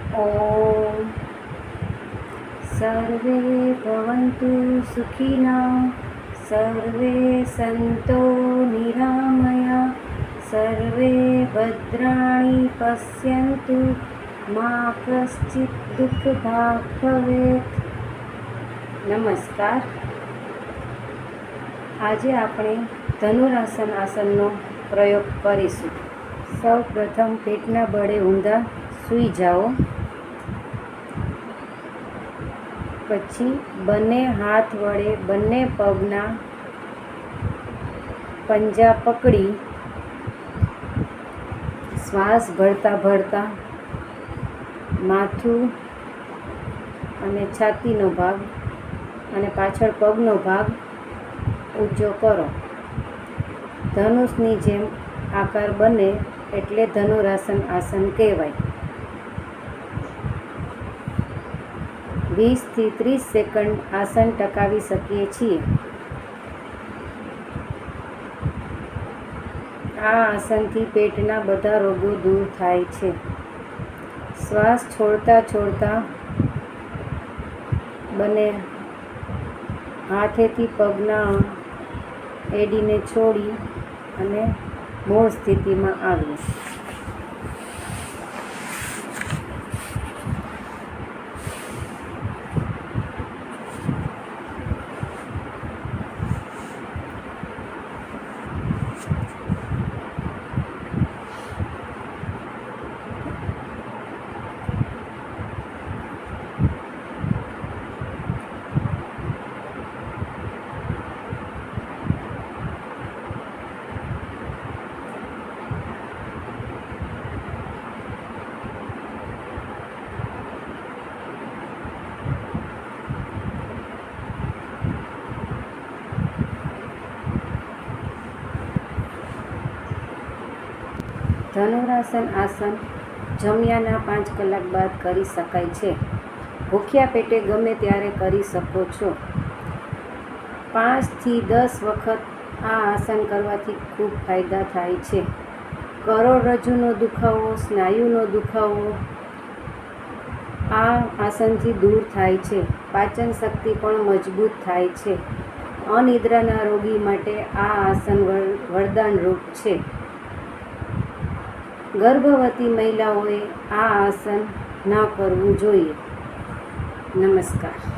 ॐ सर्वे भवन्तु सुखिनः, सर्वे सन्तो निरामया, सर्वे भद्राणि पश्यन्तु, मा कश्चित् दुःखभाग् भवेत्। नमस्कार। આજે આપણે ધનુરાસન આસનનો પ્રયોગ કરીશું। સૌ પ્રથમ પેટના બળે ઊંધા સૂઈ જાઓ। પછી બંને હાથ વડે બંને પગના પંજા પકડી શ્વાસ ભરતા ભરતા માથું અને છાતીનો ભાગ અને પાછળ પગનો ભાગ ઊંચો કરો। ધનુષની જેમ આકાર બને એટલે ધનુરાસન આસન કહેવાય। 20 થી 30 સેકન્ડ આસન ટકાવી શકીએ છીએ। આ આસનથી પેટના બધા રોગો દૂર થાય છે। શ્વાસ છોડતા છોડતા બંને હાથેથી પગના એડીને છોડી અને મૂળ સ્થિતિમાં આવીએ। ધનુરાસન આસન જમ્યાના 5 કલાક બાદ કરી શકાય છે। ભૂખ્યા પેટે ગમે ત્યારે કરી શકો છો। 5 થી 10 વખત આ આસન કરવાથી ખૂબ ફાયદા થાય છે। કરોડરજ્જુનો દુખાવો, સ્નાયુનો દુખાવો આ આસનથી દૂર થાય છે। પાચન શક્તિ પણ મજબૂત થાય છે। અનિદ્રાના રોગી માટે આ આસન વરદાનરૂપ છે। ગર્ભવતી મહિલાઓએ આ આસન ન કરવું જોઈએ। નમસ્કાર।